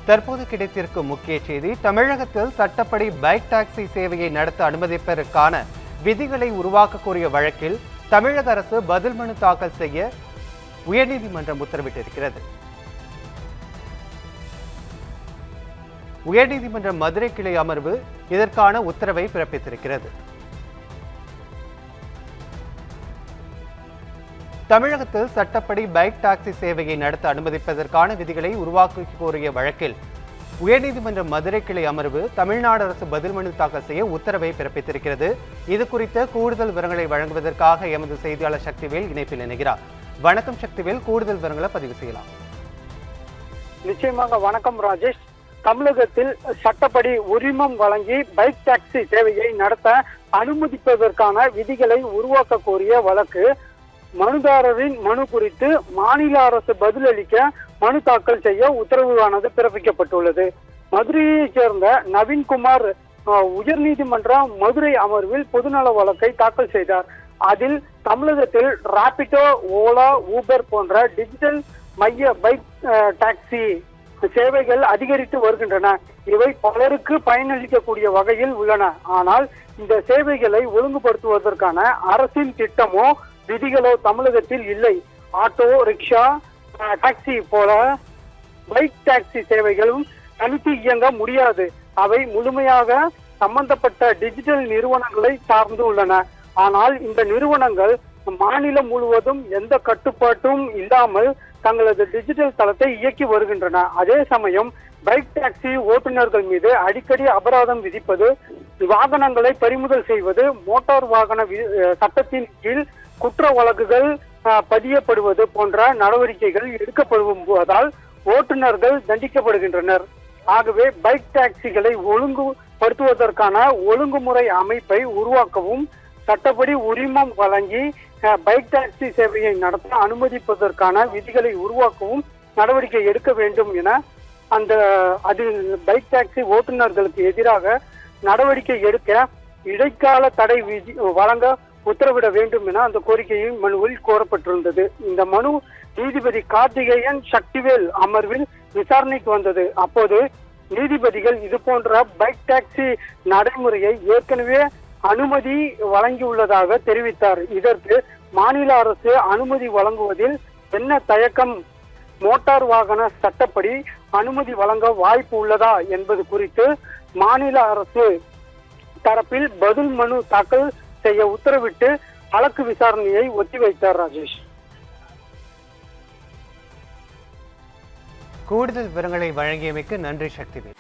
தற்போது கிடைத்திருக்கும் முக்கிய செய்தி, தமிழகத்தில் சட்டப்படி பைக் டாக்ஸி சேவையை நடத்த அனுமதிப்பதற்கான விதிகளை உருவாக்க கோரிய வழக்கில் தமிழக அரசு பதில் மனு தாக்கல் செய்ய உயர்நீதிமன்றம் உத்தரவிட்டிருக்கிறது. உயர்நீதிமன்ற மதுரை கிளை அமர்வு இதற்கான உத்தரவை பிறப்பித்திருக்கிறது. தமிழகத்தில் சட்டப்படி பைக் டாக்ஸி சேவையை நடத்த அனுமதிப்பதற்கான விதிகளை உருவாக்க கோரிய வழக்கில் உயர்நீதிமன்ற மதுரை கிளை அமர்வு தமிழ்நாடு அரசு பதில் மனு தாக்கல் செய்ய உத்தரவை பிறப்பித்திருக்கிறது. இது குறித்த கூடுதல் விவரங்களை வழங்குவதற்காக எமது செய்தியாளர் சக்திவேல் இணைப்பில் இணைகிறார். வணக்கம் சக்திவேல், கூடுதல் விவரங்களை பதிவு செய்யலாம். நிச்சயமாக வணக்கம் ராஜேஷ். தமிழகத்தில் சட்டப்படி உரிமம் வழங்கி பைக் டாக்ஸி சேவையை நடத்த அனுமதிப்பதற்கான விதிகளை உருவாக்க கோரிய வழக்கு மனுதாரரின் மனு குறித்து மாநில அரசு பதிலளிக்க மனு தாக்கல் செய்ய உத்தரவானது பிறப்பிக்கப்பட்டுள்ளது. மதுரையைச் சேர்ந்த நவீன்குமார் உயர்நீதிமன்ற மதுரை அமர்வில் பொதுநல வழக்கை தாக்கல் செய்தார். அதில் தமிழகத்தில் ராபிடோ, ஓலா, ஊபர் போன்ற டிஜிட்டல் மைய பைக் டாக்ஸி சேவைகள் அதிகரித்து வருகின்றன. இவை பலருக்கு பயனளிக்கக்கூடிய வகையில் உள்ளன. ஆனால் இந்த சேவைகளை ஒழுங்குபடுத்துவதற்கான அரசின் திட்டமோ விதிகளோ தமிழகத்தில் இல்லை. ஆட்டோ, ரிக்ஷா, டாக்ஸி போல பைக் டாக்ஸி சேவைகளும் தனித்து இயங்க முடியாது. அவை முழுமையாக சம்பந்தப்பட்ட டிஜிட்டல் நிறுவனங்களை சார்ந்து உள்ளன. ஆனால் இந்த நிறுவனங்கள் மாநிலம் முழுவதும் எந்த கட்டுப்பாட்டும் இல்லாமல் தங்களது டிஜிட்டல் தளத்தை இயக்கி வருகின்றன. அதே சமயம் பைக் டாக்ஸி ஓட்டுநர்கள் மீது அடிக்கடி அபராதம் விதிப்பது, வாகனங்களை பறிமுதல் செய்வது, மோட்டார் வாகன சட்டத்தின் கீழ் குற்ற வழக்குகள் பதியப்படுவது போன்ற நடவடிக்கைகள் எடுக்கப்படுவதால் ஓட்டுநர்கள் தண்டிக்கப்படுகின்றனர். ஆகவே பைக் டாக்ஸிகளை ஒழுங்குபடுத்துவதற்கான ஒழுங்குமுறை அமைப்பை உருவாக்கவும் சட்டப்படி உரிமம் வழங்கி பைக் டாக்ஸி சேவையை நடத்த அனுமதிப்பதற்கான விதிகளை உருவாக்கவும் நடவடிக்கை எடுக்க வேண்டும் என அதில் பைக் டாக்ஸி ஓட்டுநர்களுக்கு எதிராக நடவடிக்கை எடுக்க இடைக்கால தடை வழங்க உத்தரவிட வேண்டும் என அந்த கோரிக்கையின் மனுவில் கோரப்பட்டிருந்தது. இந்த மனு நீதிபதி கார்த்திகேயன், சக்திவேல் அமர்வில் விசாரணைக்கு வந்தது. அப்போது நீதிபதிகள் இது போன்ற பைக் டாக்ஸி நடைமுறையை ஏற்கனவே அனுமதி வழங்கியுள்ளதாக தெரிவித்தார். இதற்கு மாநில அரசு அனுமதி வழங்குவதில் என்ன தயக்கம், மோட்டார் வாகன சட்டப்படி அனுமதி வழங்க வாய்ப்பு உள்ளதா என்பது குறித்து மாநில அரசு தரப்பில் பதில் மனு தாக்கல் செய்ய உத்தரவிட்டு வழக்கு விசாரணையை ஒத்திவைத்தார். ராஜேஷ், கூடுதல் விவரங்களை வழங்கியமைக்கு நன்றி சக்திவேல்.